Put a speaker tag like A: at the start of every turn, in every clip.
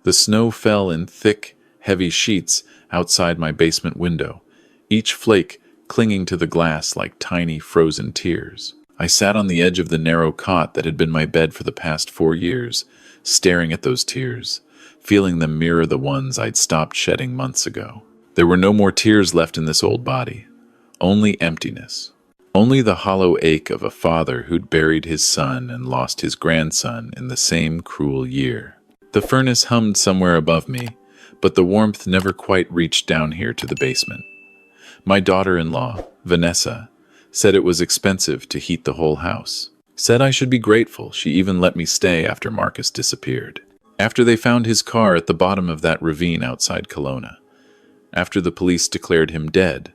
A: The snow fell in thick, heavy sheets outside my basement window, each flake clinging to the glass like tiny frozen tears. I sat on the edge of the narrow cot that had been my bed for the past 4 years, staring at those tears, feeling them mirror the ones I'd stopped shedding months ago. There were no more tears left in this old body, only emptiness. Only the hollow ache of a father who'd buried his son and lost his grandson in the same cruel year. The furnace hummed somewhere above me, but the warmth never quite reached down here to the basement. My daughter-in-law, Vanessa, said it was expensive to heat the whole house. Said I should be grateful she even let me stay after Marcus disappeared. After they found his car at the bottom of that ravine outside Kelowna. After the police declared him dead,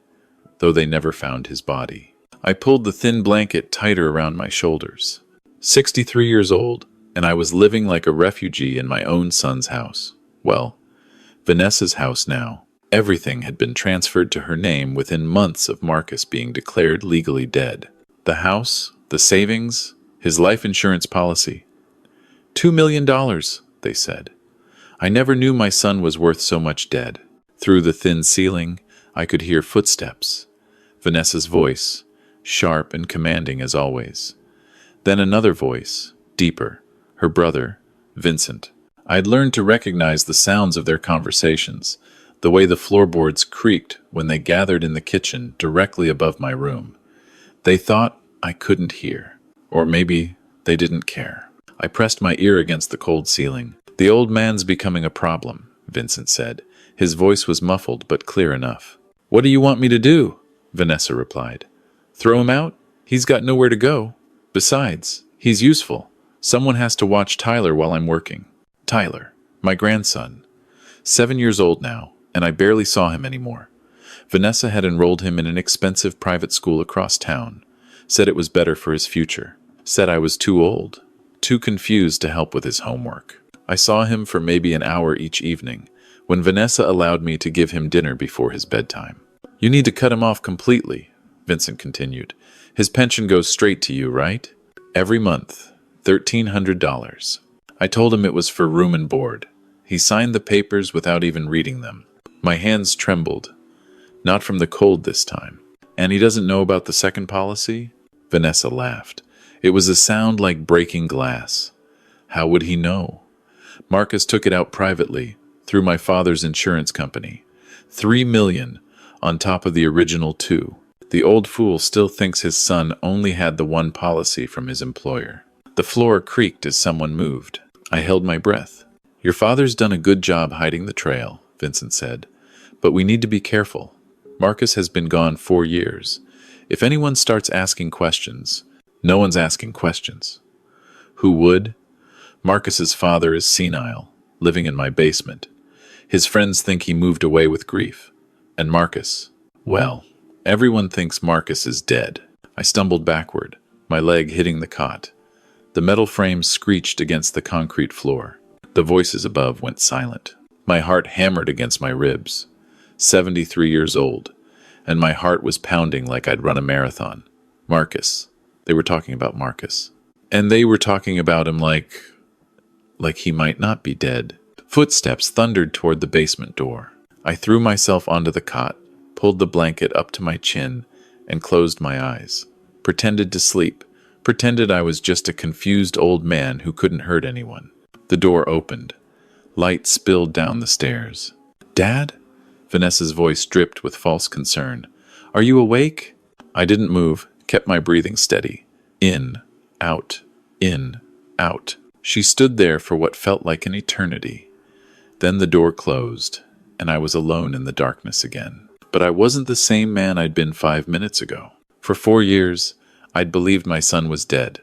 A: though they never found his body. I pulled the thin blanket tighter around my shoulders. 63 years old, and I was living like a refugee in my own son's house. Well, Vanessa's house now. Everything had been transferred to her name within months of Marcus being declared legally dead. The house, the savings, his life insurance policy. $2 million, they said. I never knew my son was worth so much dead. Through the thin ceiling, I could hear footsteps. Vanessa's voice, sharp and commanding as always. Then another voice, deeper, her brother, Vincent. I'd learned to recognize the sounds of their conversations, the way the floorboards creaked when they gathered in the kitchen directly above my room. They thought I couldn't hear, or maybe they didn't care. I pressed my ear against the cold ceiling. The old man's becoming a problem, Vincent said. His voice was muffled but clear enough. What do you want me to do? Vanessa replied. Throw him out? He's got nowhere to go. Besides, he's useful. Someone has to watch Tyler while I'm working. Tyler, my grandson. 7 years old now, and I barely saw him anymore. Vanessa had enrolled him in an expensive private school across town. Said it was better for his future. Said I was too old, too confused to help with his homework. I saw him for maybe an hour each evening, when Vanessa allowed me to give him dinner before his bedtime. You need to cut him off completely, Vincent continued. His pension goes straight to you, right? Every month, $1,300. I told him it was for room and board. He signed the papers without even reading them. My hands trembled. Not from the cold this time. And he doesn't know about the second policy? Vanessa laughed. It was a sound like breaking glass. How would he know? Marcus took it out privately, through my father's insurance company. $3 million on top of the original $2 million. The old fool still thinks his son only had the one policy from his employer. The floor creaked as someone moved. I held my breath. Your father's done a good job hiding the trail, Vincent said. But we need to be careful. Marcus has been gone 4 years. If anyone starts asking questions, no one's asking questions. Who would? Marcus's father is senile, living in my basement. His friends think he moved away with grief. And Marcus, well, everyone thinks Marcus is dead. I stumbled backward, my leg hitting the cot. The metal frame screeched against the concrete floor. The voices above went silent. My heart hammered against my ribs. 73 years old, and my heart was pounding like I'd run a marathon. Marcus. They were talking about Marcus. And they were talking about him like he might not be dead. Footsteps thundered toward the basement door. I threw myself onto the cot, pulled the blanket up to my chin, and closed my eyes. Pretended to sleep. Pretended I was just a confused old man who couldn't hurt anyone. The door opened. Light spilled down the stairs. Dad? Vanessa's voice dripped with false concern. Are you awake? I didn't move, kept my breathing steady. In, out, in, out. She stood there for what felt like an eternity. Then the door closed, and I was alone in the darkness again. But I wasn't the same man I'd been 5 minutes ago. For 4 years, I'd believed my son was dead.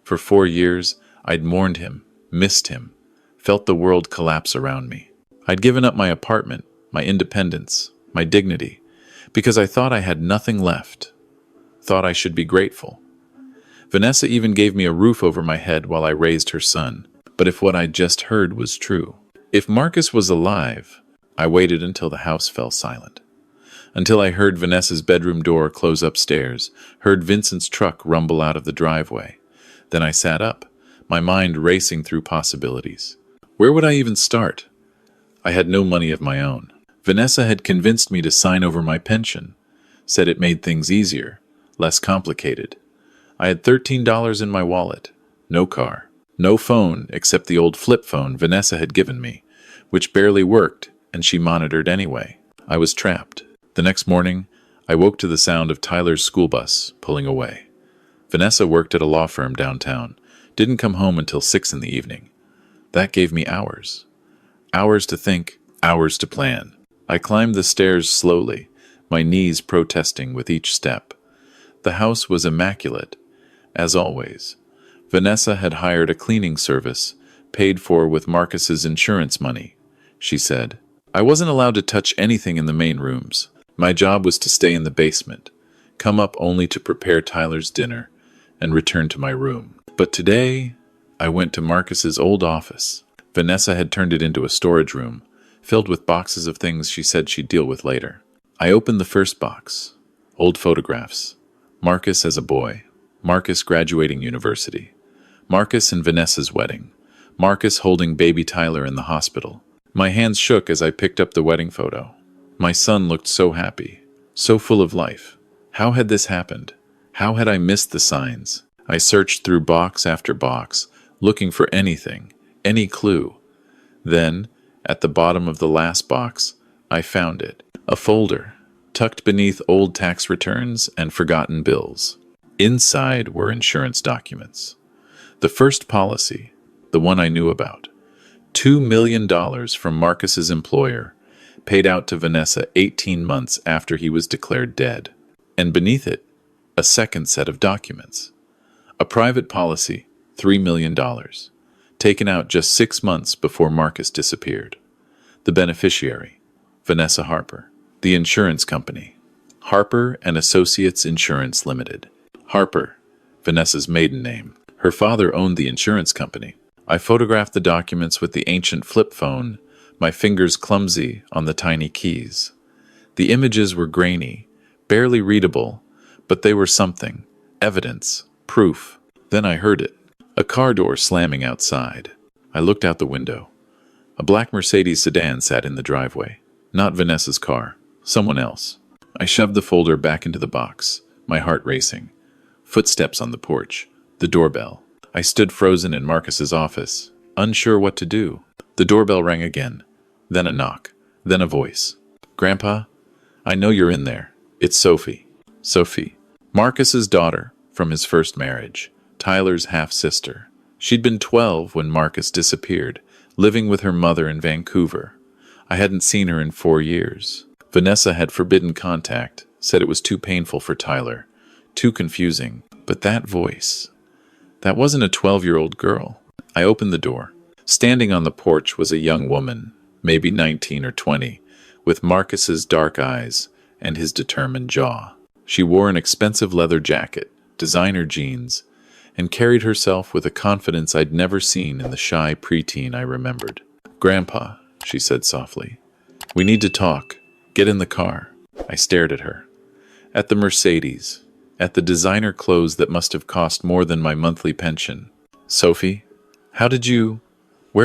A: For 4 years, I'd mourned him, missed him, felt the world collapse around me. I'd given up my apartment, my independence, my dignity, because I thought I had nothing left. Thought I should be grateful. Vanessa even gave me a roof over my head while I raised her son. But if what I'd just heard was true, if Marcus was alive, I waited until the house fell silent. Until I heard Vanessa's bedroom door close upstairs, heard Vincent's truck rumble out of the driveway. Then I sat up, my mind racing through possibilities. Where would I even start? I had no money of my own. Vanessa had convinced me to sign over my pension, said it made things easier, less complicated. I had $13 in my wallet, no car, no phone except the old flip phone Vanessa had given me, which barely worked and she monitored anyway. I was trapped. The next morning, I woke to the sound of Tyler's school bus pulling away. Vanessa worked at a law firm downtown, didn't come home until 6 in the evening. That gave me hours. Hours to think, hours to plan. I climbed the stairs slowly, my knees protesting with each step. The house was immaculate, as always. Vanessa had hired a cleaning service, paid for with Marcus's insurance money, she said. I wasn't allowed to touch anything in the main rooms. My job was to stay in the basement, come up only to prepare Tyler's dinner, and return to my room. But today, I went to Marcus's old office. Vanessa had turned it into a storage room, filled with boxes of things she said she'd deal with later. I opened the first box. Old photographs. Marcus as a boy. Marcus graduating university. Marcus and Vanessa's wedding. Marcus holding baby Tyler in the hospital. My hands shook as I picked up the wedding photo. My son looked so happy, so full of life. How had this happened? How had I missed the signs? I searched through box after box, looking for anything, any clue. Then, at the bottom of the last box, I found it. A folder, tucked beneath old tax returns and forgotten bills. Inside were insurance documents. The first policy, the one I knew about. $2 million from Marcus's employer, paid out to Vanessa 18 months after he was declared dead. And beneath it, a second set of documents. A private policy, $3 million, taken out just 6 months before Marcus disappeared. The beneficiary, Vanessa Harper. The insurance company, Harper and Associates Insurance Limited. Harper, Vanessa's maiden name. Her father owned the insurance company. I photographed the documents with the ancient flip phone, my fingers clumsy on the tiny keys. The images were grainy, barely readable, but they were something. Evidence, proof. Then I heard it. A car door slamming outside. I looked out the window. A black Mercedes sedan sat in the driveway. Not Vanessa's car. Someone else. I shoved the folder back into the box, my heart racing. Footsteps on the porch. The doorbell. I stood frozen in Marcus's office, unsure what to do. The doorbell rang again. Then a knock. Then a voice. "Grandpa, I know you're in there. It's Sophie." Sophie. Marcus's daughter from his first marriage. Tyler's half-sister. She'd been 12 when Marcus disappeared, living with her mother in Vancouver. I hadn't seen her in 4 years. Vanessa had forbidden contact, said it was too painful for Tyler, too confusing. But that voice, that wasn't a 12-year-old girl. I opened the door. Standing on the porch was a young woman, maybe 19 or 20, with Marcus's dark eyes and his determined jaw. She wore an expensive leather jacket, designer jeans, and carried herself with a confidence I'd never seen in the shy preteen I remembered. "Grandpa," she said softly, "we need to talk. Get in the car." I stared at her. At the Mercedes. At the designer clothes that must have cost more than my monthly pension. "Sophie, where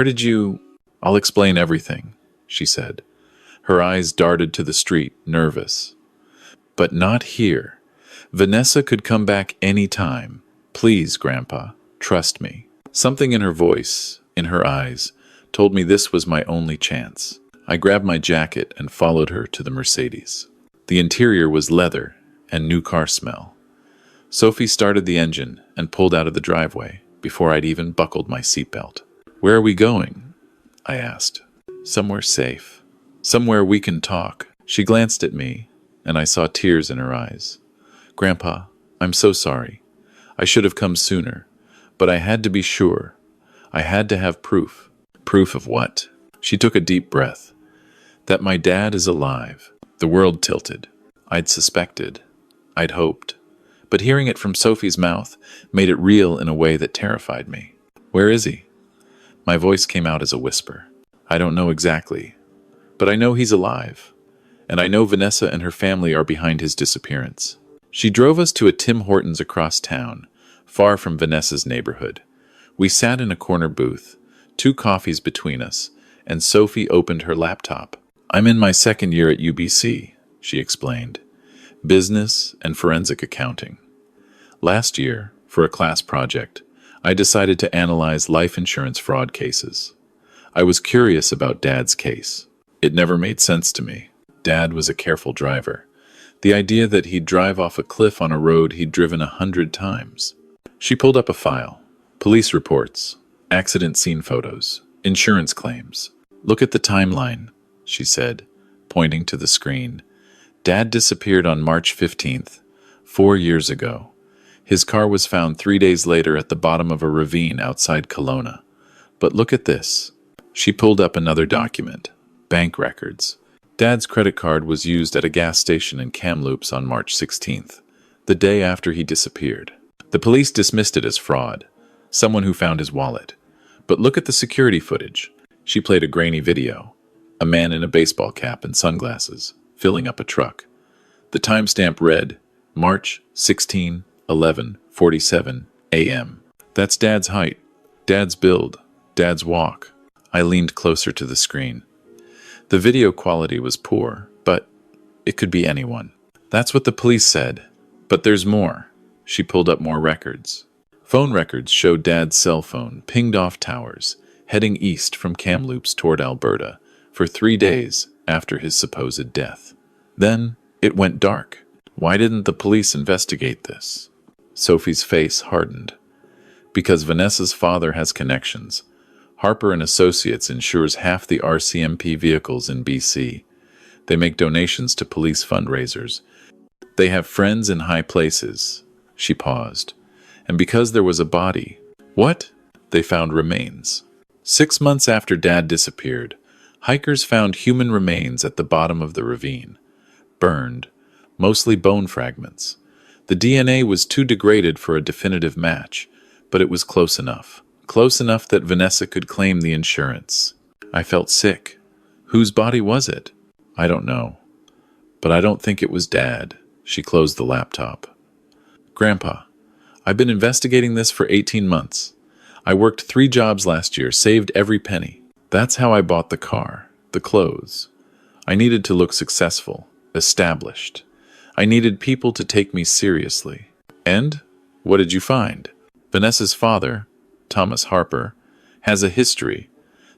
A: did you... I'll explain everything," she said. Her eyes darted to the street, nervous. "But not here. Vanessa could come back any time. Please, Grandpa, trust me." Something in her voice, in her eyes, told me this was my only chance. I grabbed my jacket and followed her to the Mercedes. The interior was leather and new car smell. Sophie started the engine and pulled out of the driveway before I'd even buckled my seatbelt. "Where are we going?" I asked. "Somewhere safe. Somewhere we can talk." She glanced at me, and I saw tears in her eyes. "Grandpa, I'm so sorry. I should have come sooner, but I had to be sure. I had to have proof." "Proof of what?" She took a deep breath. "That my dad is alive." The world tilted. I'd suspected. I'd hoped. But hearing it from Sophie's mouth made it real in a way that terrified me. "Where is he?" My voice came out as a whisper. "I don't know exactly, but I know he's alive. And I know Vanessa and her family are behind his disappearance." She drove us to a Tim Hortons across town, far from Vanessa's neighborhood. We sat in a corner booth, 2 coffees between us, and Sophie opened her laptop. "I'm in my second year at UBC," she explained. "Business and forensic accounting. Last year, for a class project, I decided to analyze life insurance fraud cases. I was curious about Dad's case. It never made sense to me. Dad was a careful driver. The idea that he'd drive off a cliff on a road he'd driven 100 times. She pulled up a file. Police reports, accident scene photos, insurance claims. "Look at the timeline," she said, pointing to the screen. "Dad disappeared on March 15th, 4 years ago. His car was found 3 days later at the bottom of a ravine outside Kelowna. But look at this." She pulled up another document. Bank records. Dad's credit card was used at a gas station in Kamloops on March 16th, the day after he disappeared. The police dismissed it as fraud, someone who found his wallet. But look at the security footage. She played a grainy video. A man in a baseball cap and sunglasses, filling up a truck. The timestamp read, March 16, 11:47 a.m. That's Dad's height, Dad's build, Dad's walk. I leaned closer to the screen. The video quality was poor, but it could be anyone. That's what the police said. But there's more. She pulled up more records. Phone records showed Dad's cell phone pinged off towers, heading east from Kamloops toward Alberta, for 3 days after his supposed death. Then it went dark. Why didn't the police investigate this? Sophie's face hardened. Because Vanessa's father has connections. Harper and Associates insures half the RCMP vehicles in BC. They make donations to police fundraisers. They have friends in high places. She paused. And because there was a body. What? They found remains. 6 months after Dad disappeared, hikers found human remains at the bottom of the ravine. Burned, mostly bone fragments. The DNA was too degraded for a definitive match, but it was close enough. Close enough that Vanessa could claim the insurance. I felt sick. Whose body was it? I don't know. But I don't think it was Dad. She closed the laptop. Grandpa, I've been investigating this for 18 months. I worked 3 jobs last year, saved every penny. That's how I bought the car, the clothes. I needed to look successful, established. I needed people to take me seriously. And what did you find? Vanessa's father, Thomas Harper, has a history.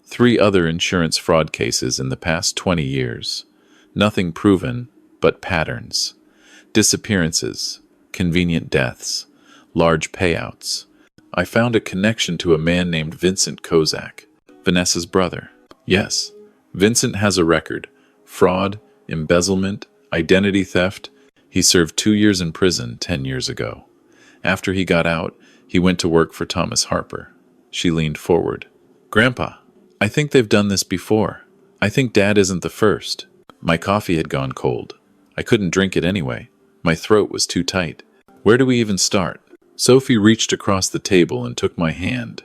A: 3 other insurance fraud cases in the past 20 years. Nothing proven, but patterns. Disappearances, convenient deaths, large payouts. I found a connection to a man named Vincent Kozak, Vanessa's brother. Yes, Vincent has a record. Fraud, embezzlement, identity theft. He served 2 years in prison 10 years ago. After he got out, he went to work for Thomas Harper. She leaned forward. Grandpa, I think they've done this before. I think Dad isn't the first. My coffee had gone cold. I couldn't drink it anyway. My throat was too tight. Where do we even start? Sophie reached across the table and took my hand.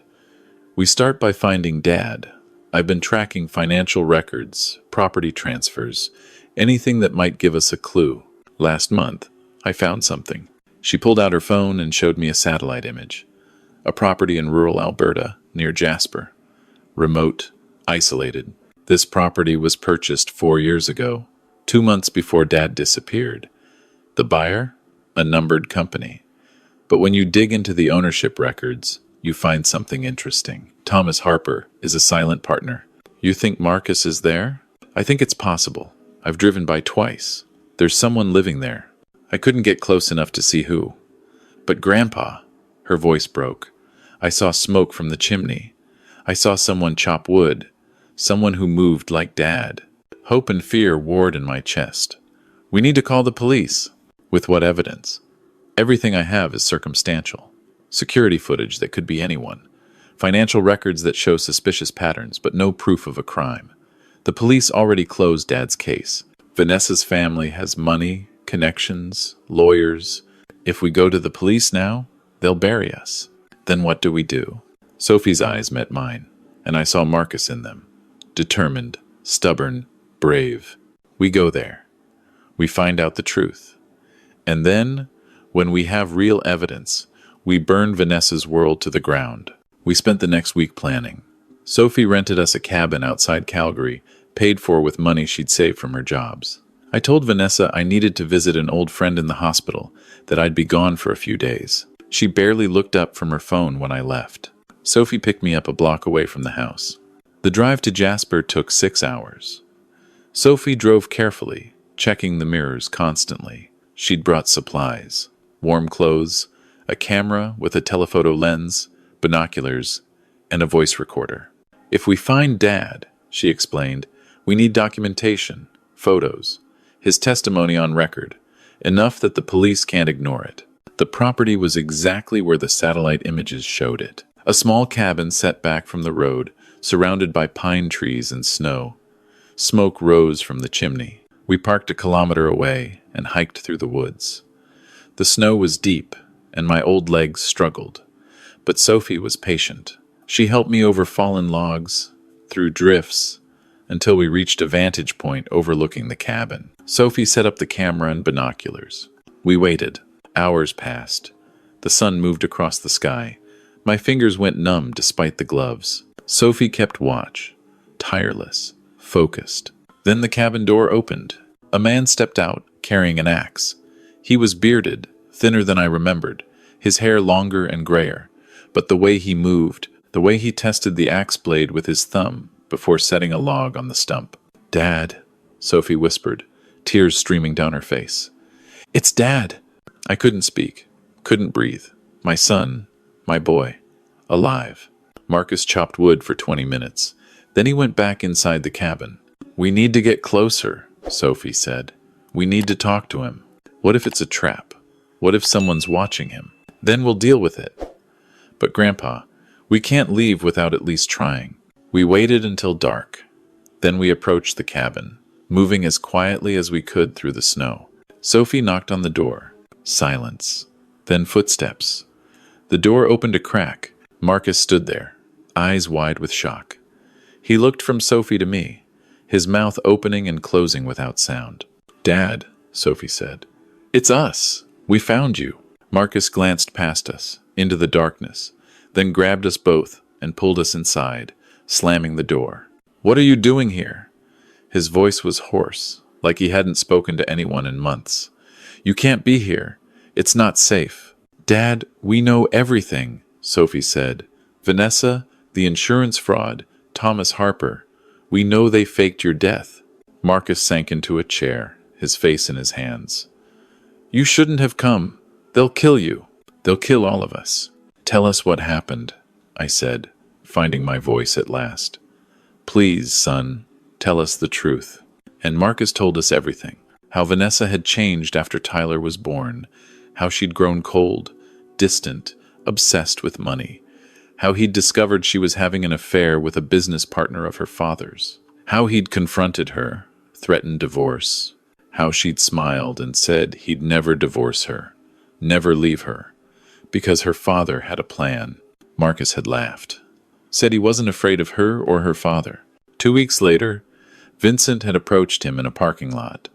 A: We start by finding Dad. I've been tracking financial records, property transfers, anything that might give us a clue. Last month, I found something. She pulled out her phone and showed me a satellite image. A property in rural Alberta, near Jasper. Remote, isolated. This property was purchased 4 years ago, 2 months before Dad disappeared. The buyer? A numbered company. But when you dig into the ownership records, you find something interesting. Thomas Harper is a silent partner. You think Marcus is there? I think it's possible. I've driven by twice. There's someone living there. I couldn't get close enough to see who. But Grandpa, her voice broke. I saw smoke from the chimney. I saw someone chop wood. Someone who moved like Dad. Hope and fear warred in my chest. We need to call the police. With what evidence? Everything I have is circumstantial. Security footage that could be anyone. Financial records that show suspicious patterns, but no proof of a crime. The police already closed Dad's case. Vanessa's family has money, connections, lawyers. If we go to the police now, they'll bury us. Then what do we do? Sophie's eyes met mine, and I saw Marcus in them. Determined, stubborn, brave. We go there. We find out the truth. And then, when we have real evidence, we burn Vanessa's world to the ground. We spent the next week planning. Sophie rented us a cabin outside Calgary, paid for with money she'd saved from her jobs. I told Vanessa I needed to visit an old friend in the hospital, that I'd be gone for a few days. She barely looked up from her phone when I left. Sophie picked me up a block away from the house. The drive to Jasper took 6 hours. Sophie drove carefully, checking the mirrors constantly. She'd brought supplies, warm clothes, a camera with a telephoto lens, binoculars, and a voice recorder. If we find Dad, she explained, we need documentation, photos, his testimony on record, enough that the police can't ignore it. The property was exactly where the satellite images showed it. A small cabin set back from the road, surrounded by pine trees and snow. Smoke rose from the chimney. We parked a kilometer away and hiked through the woods. The snow was deep, and my old legs struggled. But Sophie was patient. She helped me over fallen logs, through drifts, until we reached a vantage point overlooking the cabin. Sophie set up the camera and binoculars. We waited. Hours passed. The sun moved across the sky. My fingers went numb despite the gloves. Sophie kept watch, tireless, focused. Then the cabin door opened. A man stepped out, carrying an axe. He was bearded, thinner than I remembered, his hair longer and grayer. But the way he moved, the way he tested the axe blade with his thumb before setting a log on the stump. "Dad," Sophie whispered, tears streaming down her face. "It's Dad." I couldn't speak, couldn't breathe. My son, my boy, alive. Marcus chopped wood for 20 minutes. Then he went back inside the cabin. "We need to get closer," Sophie said. "We need to talk to him. What if it's a trap? What if someone's watching him? Then we'll deal with it." "But Grandpa, we can't leave without at least trying." We waited until dark. Then we approached the cabin, moving as quietly as we could through the snow. Sophie knocked on the door. Silence. Then footsteps. The door opened a crack. Marcus stood there, eyes wide with shock. He looked from Sophie to me, his mouth opening and closing without sound. "Dad," Sophie said. "It's us. We found you." Marcus glanced past us, into the darkness, then grabbed us both and pulled us inside, slamming the door. "What are you doing here?" His voice was hoarse, like he hadn't spoken to anyone in months. "You can't be here. It's not safe." "Dad, we know everything," Sophie said. "Vanessa, the insurance fraud, Thomas Harper. We know they faked your death." Marcus sank into a chair, his face in his hands. "You shouldn't have come. They'll kill you. They'll kill all of us." "Tell us what happened," I said, finding my voice at last. "Please, son, tell us the truth." And Marcus told us everything. How Vanessa had changed after Tyler was born. How she'd grown cold, distant, obsessed with money. How he'd discovered she was having an affair with a business partner of her father's. How he'd confronted her, threatened divorce. How she'd smiled and said he'd never divorce her, never leave her, because her father had a plan. Marcus had laughed, said he wasn't afraid of her or her father. 2 weeks later, Vincent had approached him in a parking lot,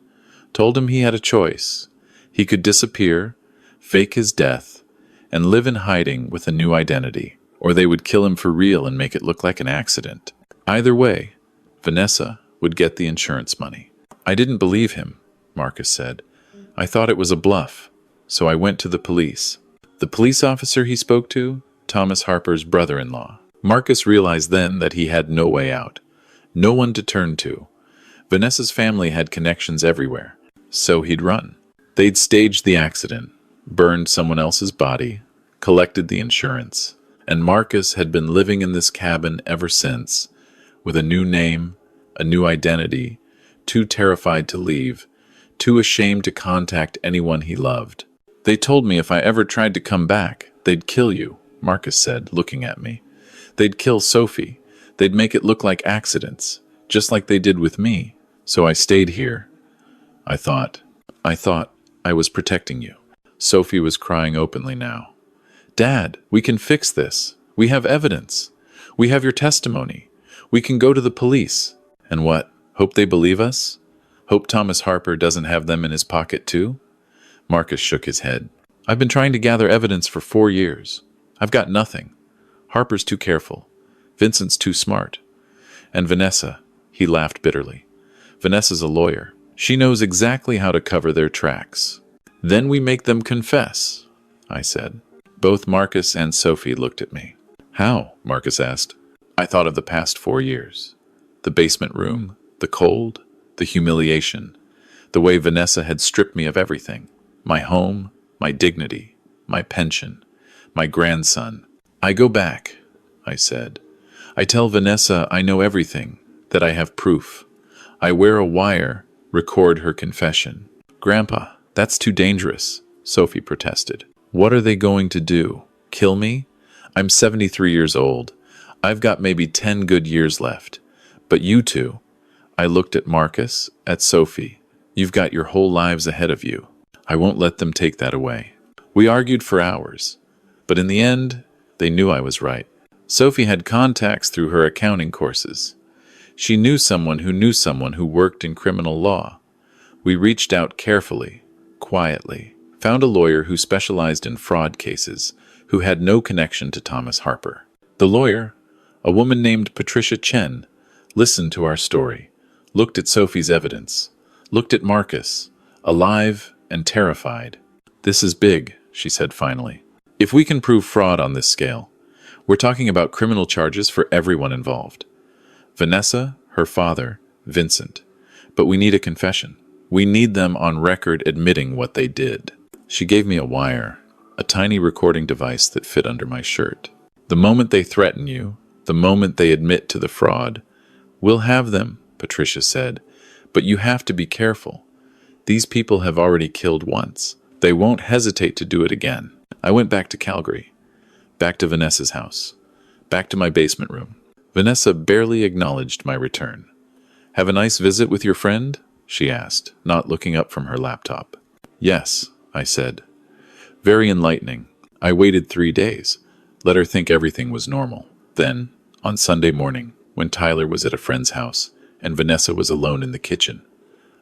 A: told him he had a choice. He could disappear, fake his death, and live in hiding with a new identity, or they would kill him for real and make it look like an accident. Either way, Vanessa would get the insurance money. "I didn't believe him," Marcus said. "I thought it was a bluff, so I went to the police." The police officer he spoke to, Thomas Harper's brother-in-law. Marcus realized then that he had no way out, no one to turn to. Vanessa's family had connections everywhere, so he'd run. They'd staged the accident, burned someone else's body, collected the insurance, and Marcus had been living in this cabin ever since, with a new name, a new identity, too terrified to leave, too ashamed to contact anyone he loved. "They told me if I ever tried to come back, they'd kill you," Marcus said, looking at me. "They'd kill Sophie. They'd make it look like accidents, just like they did with me. So I stayed here. I thought I was protecting you." Sophie was crying openly now. "Dad, we can fix this. We have evidence. We have your testimony. We can go to the police." "And what? Hope they believe us? Hope Thomas Harper doesn't have them in his pocket too?" Marcus shook his head. "I've been trying to gather evidence for 4 years. I've got nothing. Harper's too careful. Vincent's too smart. And Vanessa, he laughed bitterly. Vanessa's a lawyer. She knows exactly how to cover their tracks. Then we make them confess, I said. Both Marcus and Sophie looked at me. How? Marcus asked. I thought of the past 4 years. The basement room, the cold, the humiliation, the way Vanessa had stripped me of everything. My home, my dignity, my pension, my grandson. I go back, I said. I tell Vanessa I know everything, that I have proof. I wear a wire, record her confession. Grandpa, that's too dangerous, Sophie protested. What are they going to do? Kill me? I'm 73 years old. I've got maybe 10 good years left. But you two, I looked at Marcus, at Sophie. You've got your whole lives ahead of you. I won't let them take that away. We argued for hours, but in the end, they knew I was right. Sophie had contacts through her accounting courses. She knew someone who worked in criminal law. We reached out carefully, quietly, found a lawyer who specialized in fraud cases, who had no connection to Thomas Harper. The lawyer, a woman named Patricia Chen, listened to our story, looked at Sophie's evidence, looked at Marcus, alive and terrified. This is big, she said finally. If we can prove fraud on this scale, we're talking about criminal charges for everyone involved. Vanessa, her father, Vincent. But we need a confession. We need them on record admitting what they did. She gave me a wire, a tiny recording device that fit under my shirt. The moment they threaten you, the moment they admit to the fraud, we'll have them, Patricia said. But you have to be careful. These people have already killed once. They won't hesitate to do it again. I went back to Calgary, back to Vanessa's house, back to my basement room. Vanessa barely acknowledged my return. Have a nice visit with your friend? She asked, not looking up from her laptop. Yes, I said. Very enlightening. I waited 3 days, let her think everything was normal. Then, on Sunday morning, when Tyler was at a friend's house and Vanessa was alone in the kitchen,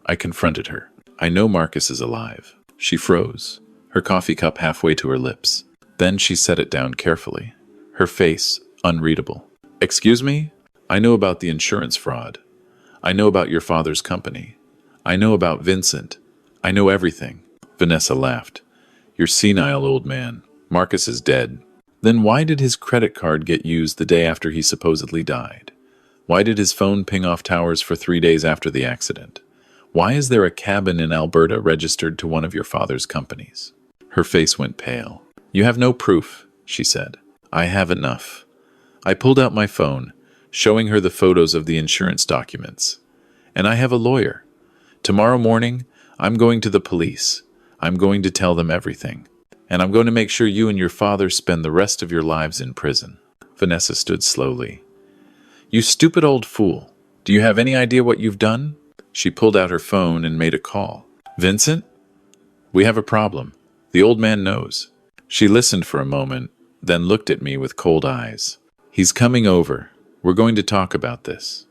A: I confronted her. I know Marcus is alive. She froze, her coffee cup halfway to her lips. Then she set it down carefully, her face unreadable. Excuse me? I know about the insurance fraud. I know about your father's company. I know about Vincent. I know everything. Vanessa laughed. You're senile, old man. Marcus is dead. Then why did his credit card get used the day after he supposedly died? Why did his phone ping off towers for 3 days after the accident? Why is there a cabin in Alberta registered to one of your father's companies? Her face went pale. You have no proof, she said. I have enough. I pulled out my phone, showing her the photos of the insurance documents. And I have a lawyer. Tomorrow morning, I'm going to the police. I'm going to tell them everything. And I'm going to make sure you and your father spend the rest of your lives in prison. Vanessa stood slowly. You stupid old fool. Do you have any idea what you've done? She pulled out her phone and made a call. Vincent? We have a problem. The old man knows. She listened for a moment, then looked at me with cold eyes. He's coming over. We're going to talk about this.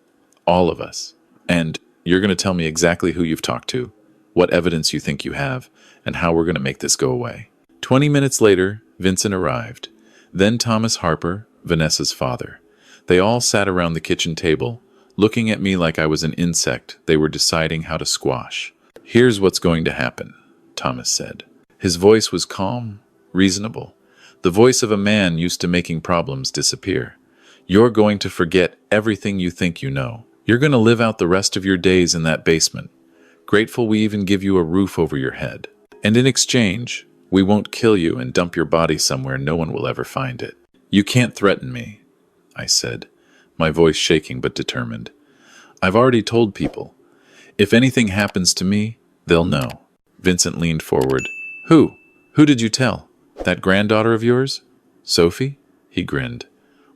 A: All of us. And you're going to tell me exactly who you've talked to, what evidence you think you have, and how we're going to make this go away. 20 minutes later, Vincent arrived. Then Thomas Harper, Vanessa's father. They all sat around the kitchen table, looking at me like I was an insect they were deciding how to squash. Here's what's going to happen, Thomas said. His voice was calm, reasonable, the voice of a man used to making problems disappear. You're going to forget everything you think you know. You're going to live out the rest of your days in that basement, grateful we even give you a roof over your head. And in exchange, we won't kill you and dump your body somewhere no one will ever find it. You can't threaten me, I said, my voice shaking but determined. I've already told people. If anything happens to me, they'll know. Vincent leaned forward. Who? Who did you tell? That granddaughter of yours? Sophie? He grinned.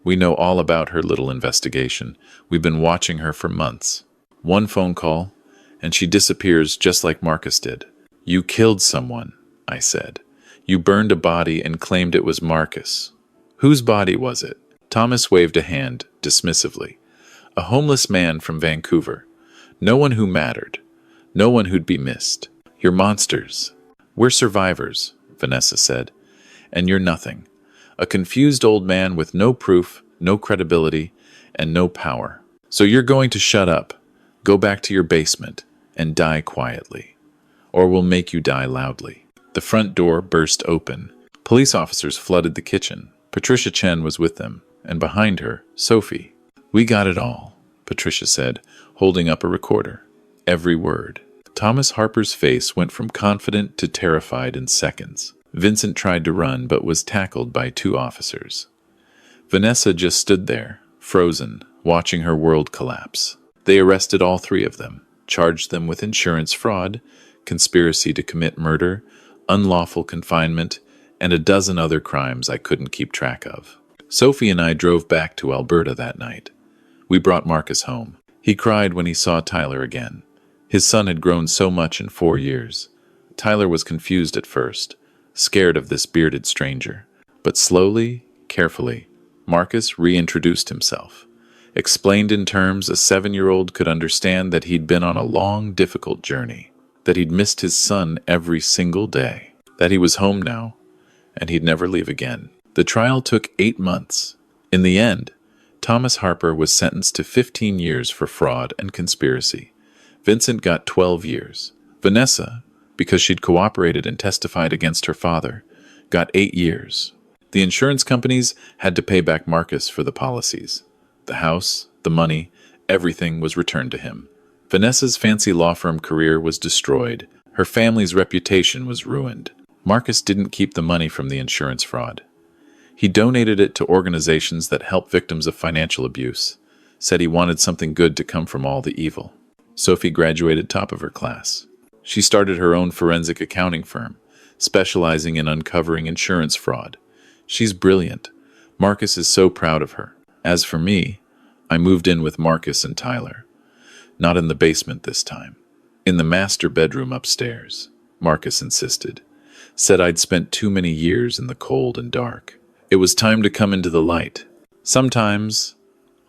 A: We know all about her little investigation. We've been watching her for months. One phone call, and she disappears just like Marcus did. You killed someone, I said. You burned a body and claimed it was Marcus. Whose body was it? Thomas waved a hand, dismissively. A homeless man from Vancouver. No one who mattered. No one who'd be missed. You're monsters. We're survivors, Vanessa said. And you're nothing. A confused old man with no proof, no credibility, and no power. So you're going to shut up, go back to your basement, and die quietly. Or we'll make you die loudly. The front door burst open. Police officers flooded the kitchen. Patricia Chen was with them, and behind her, Sophie. "We got it all," Patricia said, holding up a recorder. Every word. Thomas Harper's face went from confident to terrified in seconds. Vincent tried to run but was tackled by 2 officers. Vanessa just stood there, frozen, watching her world collapse. They arrested all 3 of them, charged them with insurance fraud, conspiracy to commit murder, unlawful confinement, and a dozen other crimes I couldn't keep track of. Sophie and I drove back to Alberta that night. We brought Marcus home. He cried when he saw Tyler again. His son had grown so much in 4 years. Tyler was confused at first, scared of this bearded stranger. But slowly, carefully, Marcus reintroduced himself, explained in terms a 7-year-old could understand that he'd been on a long, difficult journey, that he'd missed his son every single day, that he was home now, and he'd never leave again. The trial took 8 months. In the end, Thomas Harper was sentenced to 15 years for fraud and conspiracy. Vincent got 12 years. Vanessa, because she'd cooperated and testified against her father, got 8 years. The insurance companies had to pay back Marcus for the policies. The house, the money, everything was returned to him. Vanessa's fancy law firm career was destroyed. Her family's reputation was ruined. Marcus didn't keep the money from the insurance fraud. He donated it to organizations that help victims of financial abuse, said he wanted something good to come from all the evil. Sophie graduated top of her class. She started her own forensic accounting firm, specializing in uncovering insurance fraud. She's brilliant. Marcus is so proud of her. As for me, I moved in with Marcus and Tyler. Not in the basement this time. In the master bedroom upstairs, Marcus insisted. Said I'd spent too many years in the cold and dark. It was time to come into the light. Sometimes,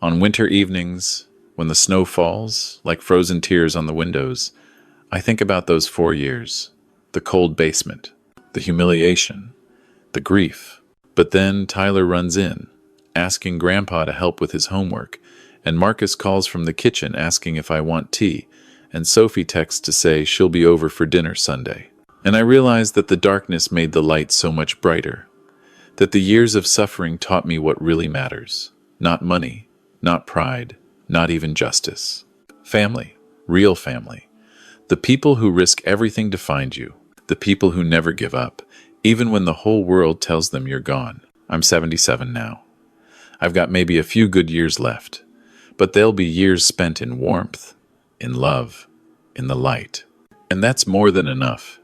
A: on winter evenings, when the snow falls like frozen tears on the windows, I think about those 4 years, the cold basement, the humiliation, the grief. But then Tyler runs in, asking Grandpa to help with his homework, and Marcus calls from the kitchen asking if I want tea, and Sophie texts to say she'll be over for dinner Sunday. And I realized that the darkness made the light so much brighter, that the years of suffering taught me what really matters. Not money, not pride, not even justice. Family, real family. The people who risk everything to find you. The people who never give up, even when the whole world tells them you're gone. I'm 77 now. I've got maybe a few good years left, but they'll be years spent in warmth, in love, in the light. And that's more than enough.